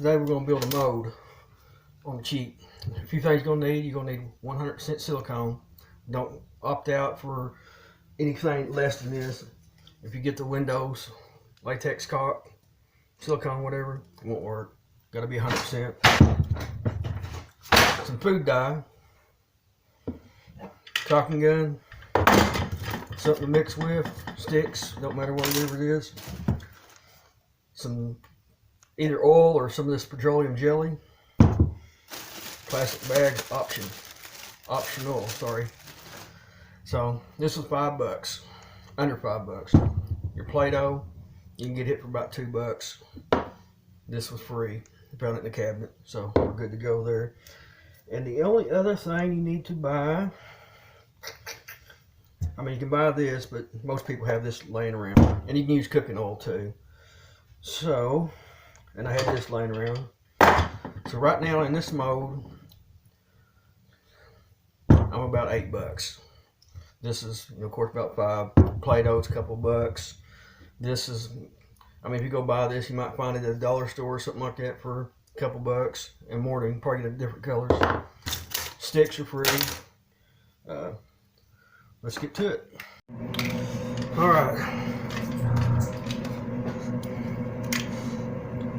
today we're going to build a mold on the cheap. A few things you're going to need 100% silicone. Don't opt out for anything less than this. If you get the windows, latex caulk, silicone, whatever, it won't work. Got to be 100%. Some food dye, caulking gun, something to mix with, sticks, don't matter whatever it is. Some either oil or some of this petroleum jelly. Plastic bag, optional, sorry. So this was $5, under $5. Your Play-Doh, you can get it for about $2. This was free. I found it in the cabinet, so we're good to go there. And the only other thing you need to buy, I mean, you can buy this, but most people have this laying around, and you can use cooking oil too. So, and I had this laying around. So right now in this mold, I'm about $8. This is, of course, about $5. Play-Doh's a couple bucks. This is, I mean, if you go buy this, you might find it at a dollar store or something like that for a couple bucks and more. You can probably get different colors. Sticks are free. Let's get to it. All right.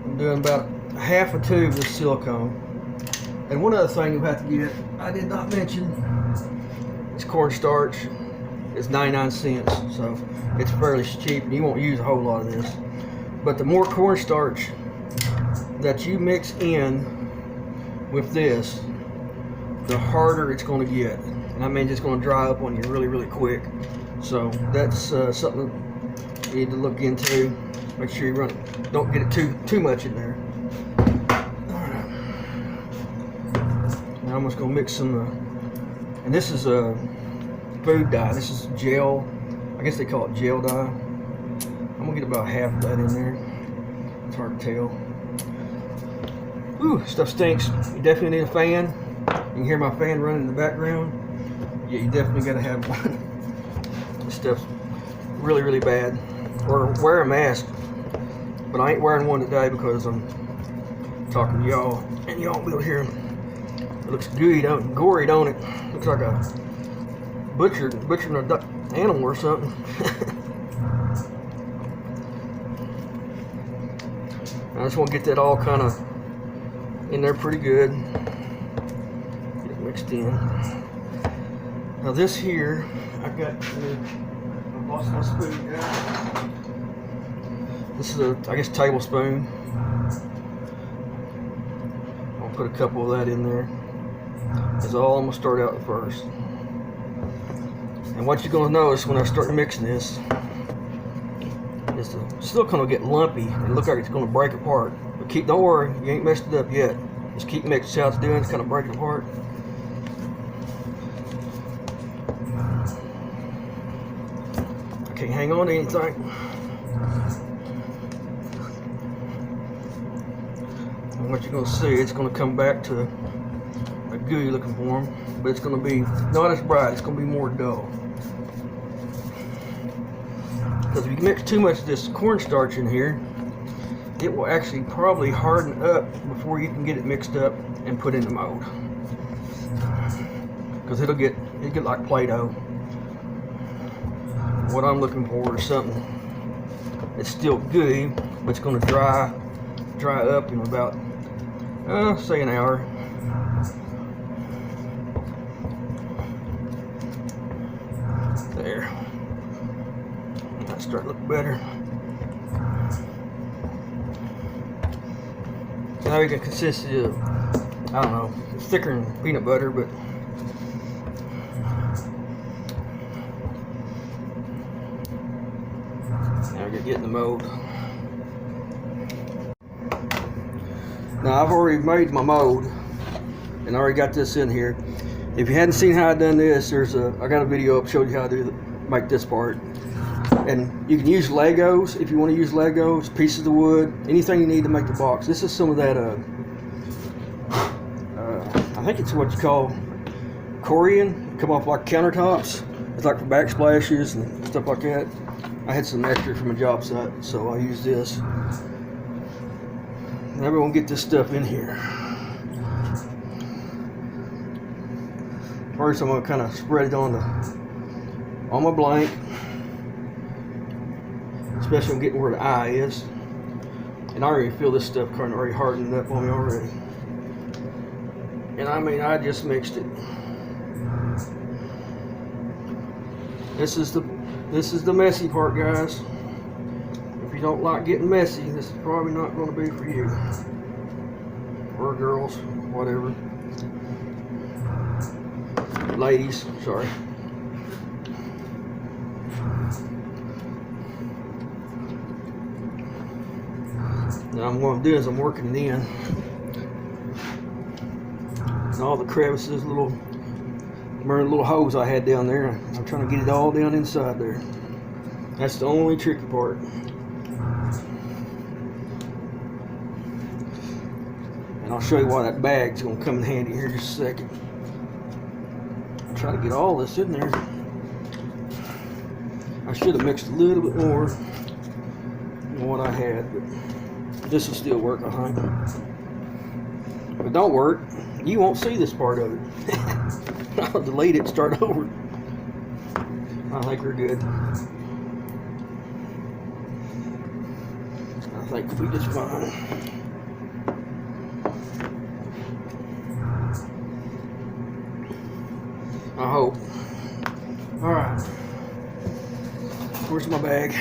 I'm doing about half a tube of silicone. And one other thing you have to get, I did not mention, is cornstarch. It's 99 cents, so it's fairly cheap, and you won't use a whole lot of this. But the more cornstarch that you mix in with this, the harder it's going to get. And I mean, it's going to dry up on you really, really quick. So that's something you need to look into. Make sure you don't get it too much in there. Alright. Now I'm just going to mix some, and this is a food dye. This is gel. I guess they call it gel dye. I'm going to get about half of that in there. It's hard to tell. Ooh, stuff stinks. You definitely need a fan. You can hear my fan running in the background. Yeah, you definitely got to have one. This stuff's really, really bad. Or wear a mask. But I ain't wearing one today because I'm talking to y'all, and y'all will be able to hear it. It looks gooey, gory, don't it? Looks like a butchering an animal or something. I just want to get that all kind of in there pretty good. Get it mixed in. Now this here, I lost my spoon. This is I guess, tablespoon. I'll put a couple of that in there. That's all I'm gonna start out with first. And what you're gonna notice when I start mixing this is the silicone will get lumpy and look like it's gonna break apart. But don't worry, you ain't messed it up yet. Just keep mixing. See how it's doing? It's kind of breaking apart. I can't hang on to anything. And what you're going to see, it's going to come back to a gooey looking form, but it's going to be not as bright. It's going to be more dull. Because if you mix too much of this cornstarch in here, it will actually probably harden up before you can get it mixed up and put in the mold. Because it'll get like Play-Doh. What I'm looking for is something that's still gooey, but it's going to dry up in about say an hour. There. That's starting to look better. So now we get consistency of, I don't know, it's thicker than peanut butter, but now we get in the mold. Now I've already made my mold and I already got this in here. If you hadn't seen how I done this, I got a video up showing you how to make this part. And you can use Legos if you want to use Legos, pieces of wood, anything you need to make the box. This is some of that, I think it's what you call Corian, come off like countertops. It's like for backsplashes and stuff like that. I had some extra from a job site, so I used this. Now we're gonna get this stuff in here. First, I'm gonna kind of spread it on my blank, especially I'm getting where the eye is. And I already feel this stuff kind of already hardened up on me already. And I mean, I just mixed it. This is the messy part, guys. If you don't like getting messy, this is probably not going to be for you. Or girls, whatever. Ladies, sorry. Now what I'm doing is I'm working it in. And all the crevices, little holes I had down there, I'm trying to get it all down inside there. That's the only tricky part. And I'll show you why that bag's going to come in handy here in just a second. I'll try to get all this in there. I should have mixed a little bit more than what I had, but this will still work, I think. If it don't work, you won't see this part of it. I'll delete it and start over. I think we're good. I think we'll be just fine. I hope. Alright. Where's my bag?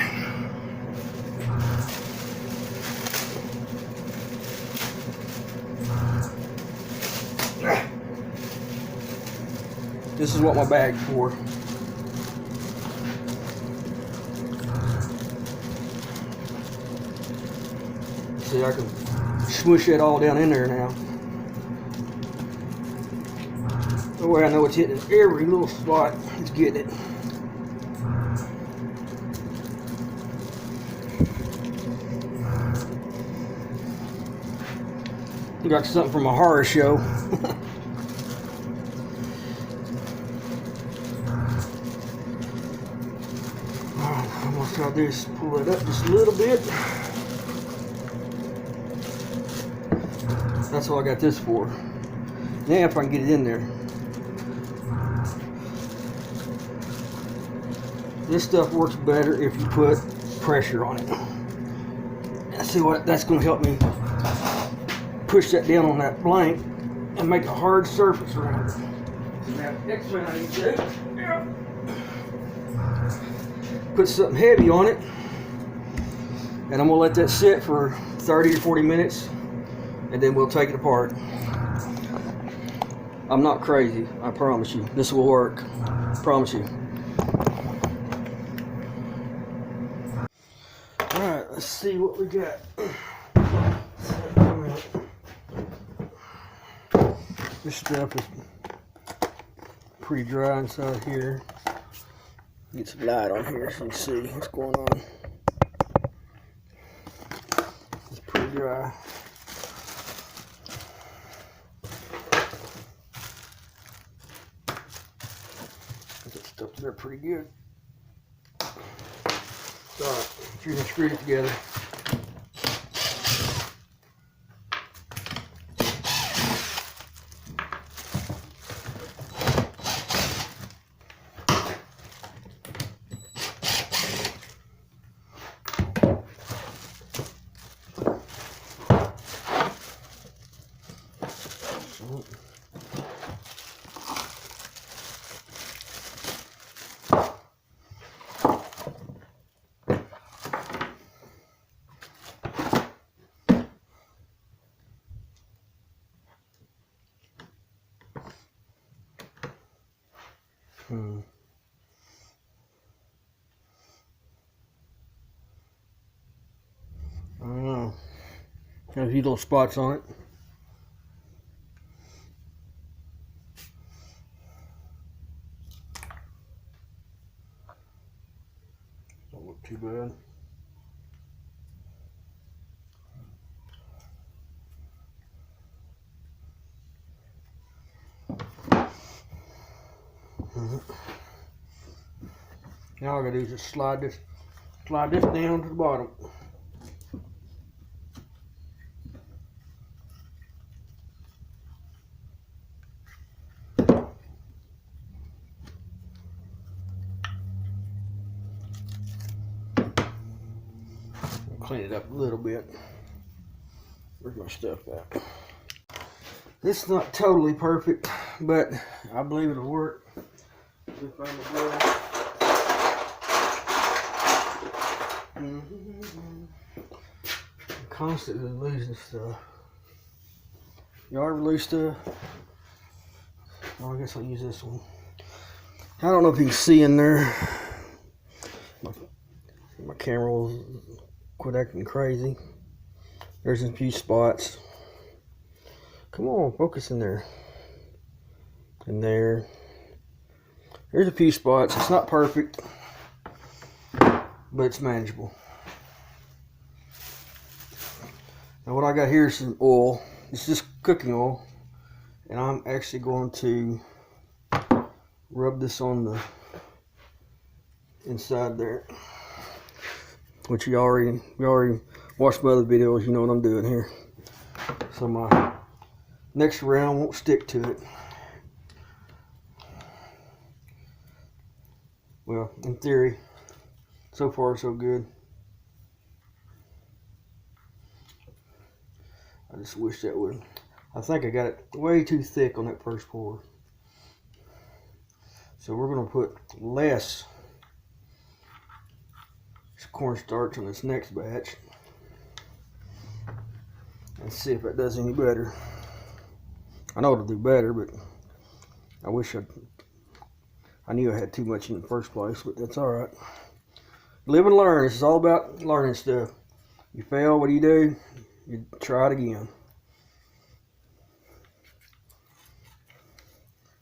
This is what my bag's for. See, I can smush it all down in there now. That way I know it's hitting every little spot. It's getting it. You got something from a horror show. I'm gonna try to do is pull it up just a little bit. That's what I got this for. Now if I can get it in there. This stuff works better if you put pressure on it. See what that's going to help me push that down on that blank and make a hard surface around it. So now the next thing I need to do, put something heavy on it, and I'm going to let that sit for 30 or 40 minutes, and then we'll take it apart. I'm not crazy, I promise you. This will work, I promise you. Alright, let's see what we got. This stuff is pretty dry inside here. Get some light on here so you can see what's going on. It's pretty dry. Got that stuff there pretty good. Alright, you're gonna screw it together. I don't know. Got a few little spots on it. Don't look too bad. Now all I gotta do is just slide this down to the bottom. clean it up a little bit. Where's my stuff at? This is not totally perfect, but I believe it'll work. If I'm constantly losing stuff. Y'all ever lose stuff? Oh, I guess I'll use this one. I don't know if you can see in there. My camera will quit acting crazy. There's a few spots. Come on, focus in there. In there. There's a few spots. It's not perfect, but it's manageable. Now what I got here is some oil. It's just cooking oil. And I'm actually going to rub this on the inside there. Which we already watched my other videos, you know what I'm doing here. So my next round won't stick to it. Well, in theory, so far so good. I just wish that would. I think I got it way too thick on that first pour. So we're going to put less cornstarch on this next batch. Let's see if that does any better. I know it'll do better, but I wish I knew I had too much in the first place, but that's all right. Live and learn. This is all about learning stuff. You fail, what do? You try it again.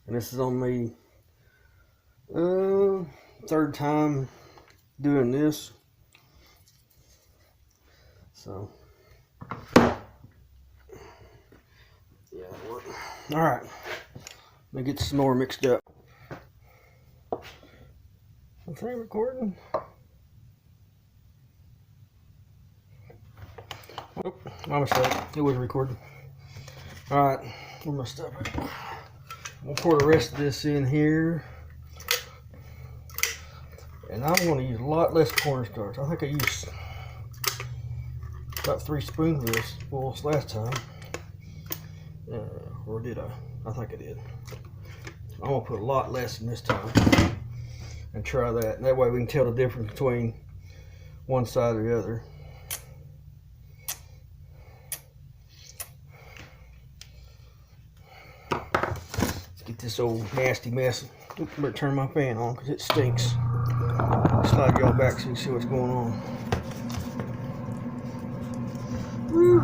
And this is on me third time doing this. So yeah, all right. Let me get some more mixed up. Is that recording? Oh, my mistake. It was recording. All right, where's my stuff? I'm gonna pour the rest of this in here, and I'm gonna use a lot less cornstarch. I think I used about 3 spoonfuls last time. Or did I? I think I did. I'm gonna put a lot less in this time and try that. That way we can tell the difference between one side or the other. Let's get this old nasty mess. Oops, better turn my fan on because it stinks. Slide y'all back so you can see what's going on. Woo.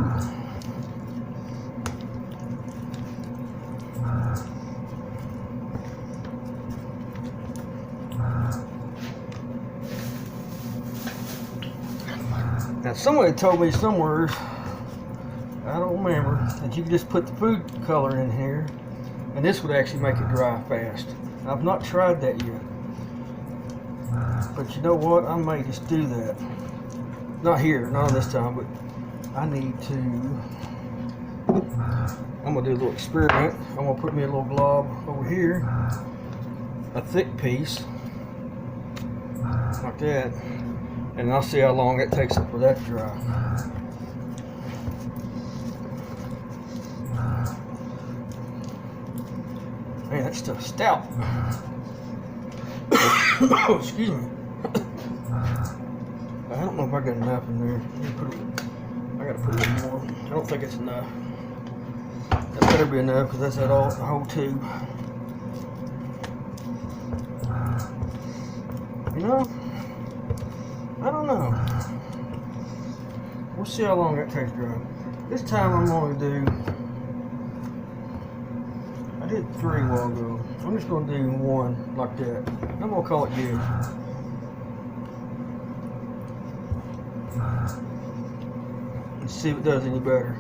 Now somebody told me somewhere, I don't remember, that you could just put the food color in here and this would actually make it dry fast. I've not tried that yet, but you know what, I may just do that. Not here, not on this time, but I need to, I'm gonna do a little experiment. I'm gonna put me a little glob over here, a thick piece, like that, and I'll see how long it takes for that to dry. Man, that stuff's stout. Oh, excuse me. I don't know if I got enough in there. I gotta put a little more. I don't think it's enough. That better be enough because that's the whole tube. You know, I don't know. We'll see how long that takes to dry. This time I'm going to do, I did 3 a while ago. I'm just going to do 1 like that. I'm going to call it good. Let's see if it does any better.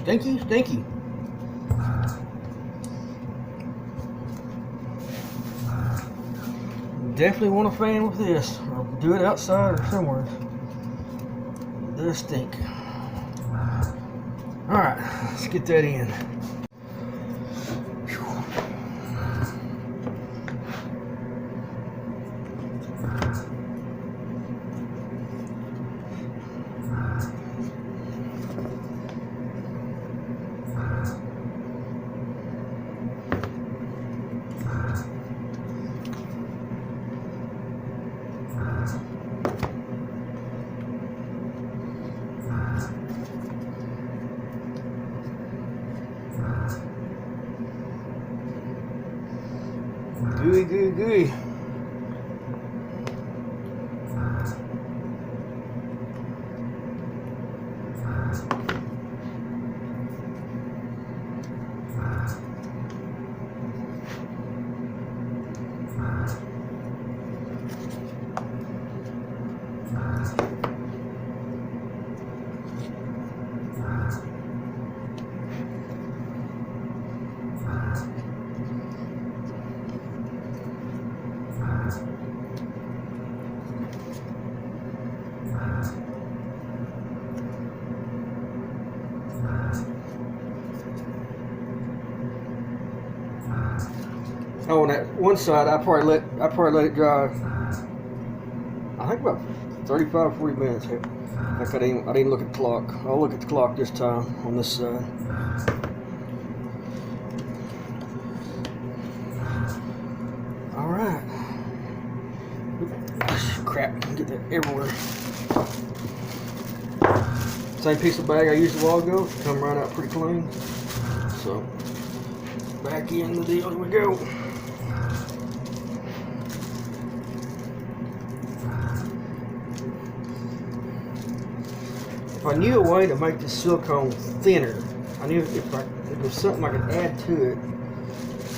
Stinky, stinky. Definitely want a fan with this. I'll do it outside or somewhere. It does stink. Alright, let's get that in. Gooey, gooey, gooey. Oh, on that one side, I probably let it dry. I think about 35, 40 minutes here. Like I didn't look at the clock. I'll look at the clock this time on this side. All right. Crap! Get that everywhere. Same piece of bag I used a while ago. Come right out pretty clean. So back in the deal we go. If I knew a way to make the silicone thinner, I knew if there was something I could add to it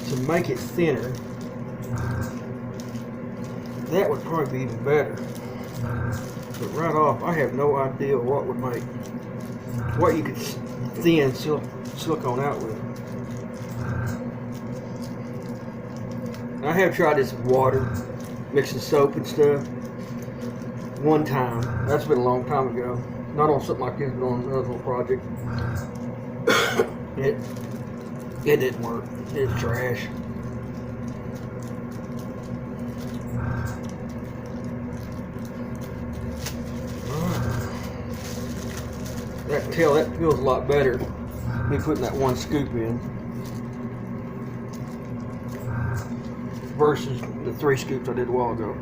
to make it thinner, that would probably be even better. But right off, I have no idea what you could thin silicone out with. I have tried this with water, mixing soap and stuff, one time. That's been a long time ago. Not on something like this, but on another little project. It didn't work. It's trash. I can tell that feels a lot better. Me putting that one scoop in versus the 3 scoops I did a while ago.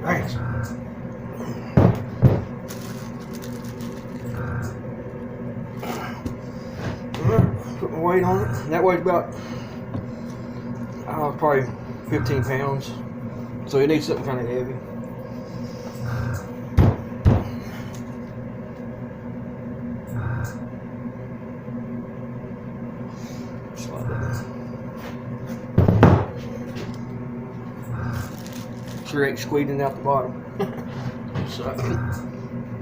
Thanks. Put my weight on it. That weighs about probably 15 pounds. So you need something kind of heavy. Sure ain't squeezing out the bottom. So,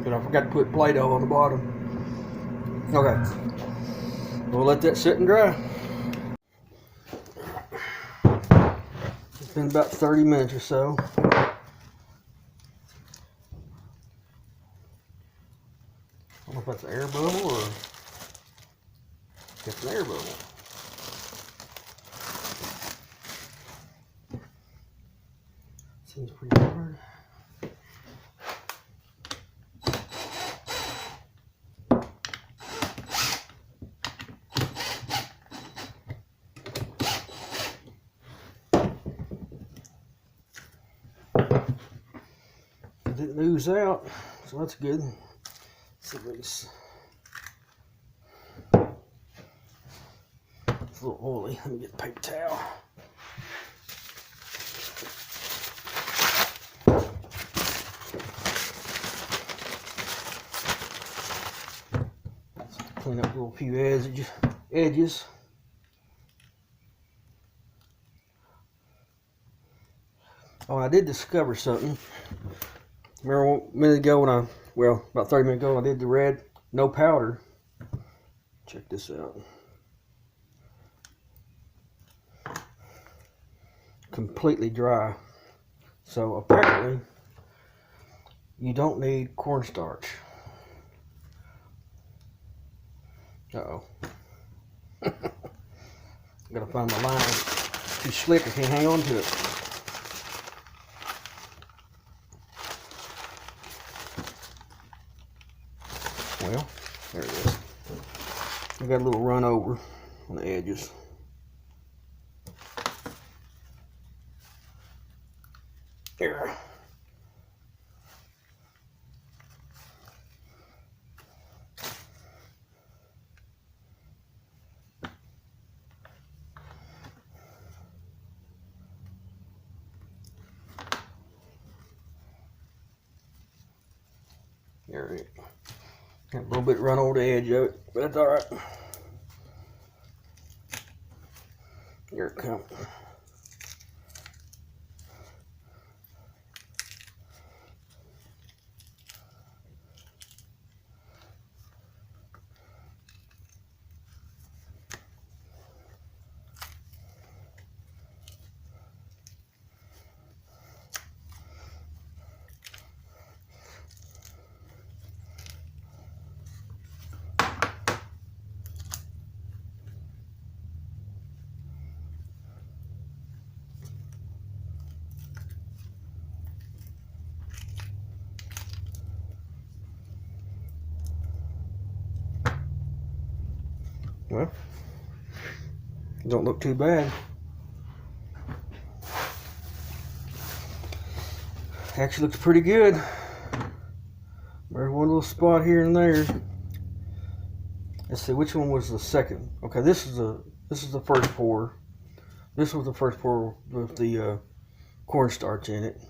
but I forgot to put Play-Doh on the bottom. Okay, we'll let that sit and dry. It's been about 30 minutes or so. I don't know if that's an air bubble or it's an air bubble. Seems pretty hard. It didn't ooze out, so that's good. Let's see this. It's a little oily. Let me get a paper towel. Clean up a little few edges. Oh, I did discover something. Remember a minute ago when I well, about 30 minutes ago I did the red, no powder. Check this out. Completely dry. So apparently you don't need cornstarch. Uh-oh. Gotta find my line. It's too slick, I can't hang on to it. Well, there it is. I got a little run over on the edges. There. There it is. Got a little bit run over the edge of it, but that's all right. Here it comes. Well, don't look too bad. Actually looks pretty good. There's one little spot here and there. Let's see, which one was the second? Okay, this is the first pour. This was the first pour with the cornstarch in it.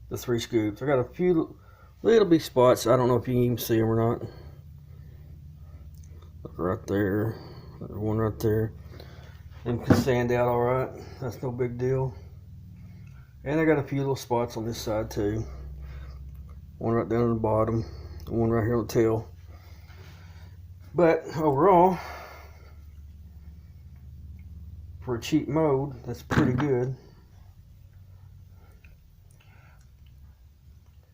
The 3 scoops. I got a few little big spots. I don't know if you can even see them or not. Look right there. There's one right there. Them can sand out all right. That's no big deal. And I got a few little spots on this side too. One right down on the bottom. One right here on the tail. But overall, for a cheap mode, that's pretty good.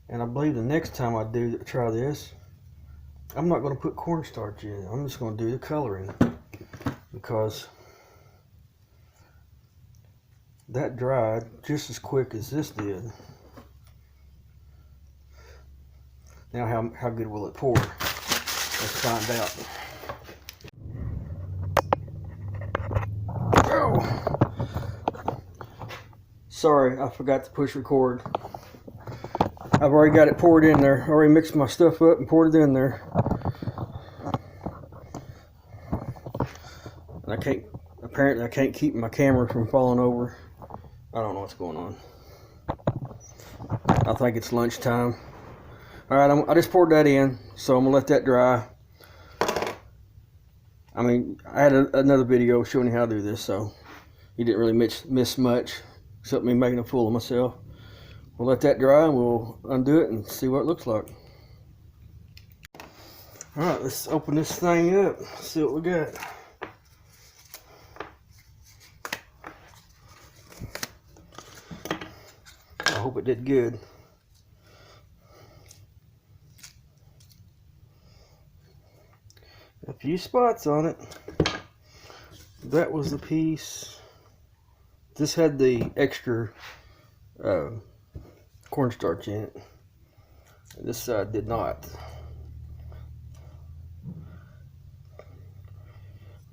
And I believe the next time I try this, I'm not going to put cornstarch in it. I'm just going to do the coloring, because that dried just as quick as this did. Now how good will it pour? Let's find out. Oh! Sorry, I forgot to push record. I've already got it poured in there. I already mixed my stuff up and poured it in there. And apparently I can't keep my camera from falling over. I don't know what's going on. I think it's lunchtime. Alright, I just poured that in, so I'm going to let that dry. I mean, I had another video showing you how to do this, so you didn't really miss much, except me making a fool of myself. We'll let that dry and we'll undo it and see what it looks like. Alright, let's open this thing up, see what we got. I hope it did good. A few spots on it. That was the piece. This had the extra cornstarch in it. This side did not.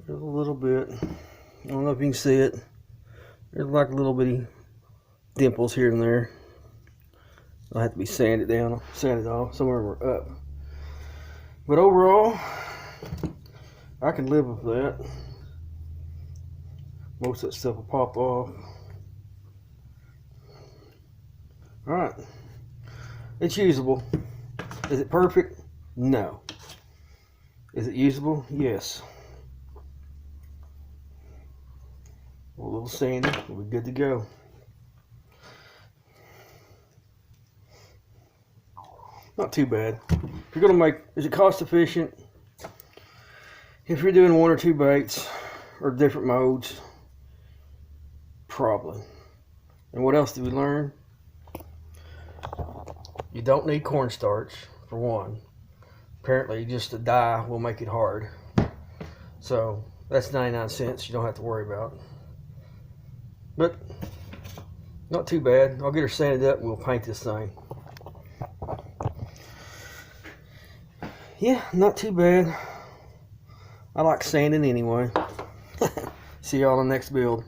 There's a little bit. I don't know if you can see it. There's like little bitty dimples here and there. I'll have to be sanded down, sanded off. Some of them are up. But overall, I can live with that. Most of that stuff will pop off. Alright. It's usable. Is it perfect? No. Is it usable? Yes. A little sandy, we'll be good to go. Not too bad. If you're gonna make, is it cost efficient? If you're doing 1 or 2 baits or different modes, probably. And what else did we learn? You don't need cornstarch, for one. Apparently, just a dye will make it hard. So, that's 99 cents you don't have to worry about. But, not too bad. I'll get her sanded up and we'll paint this thing. Yeah, not too bad. I like sanding anyway. See y'all on the next build.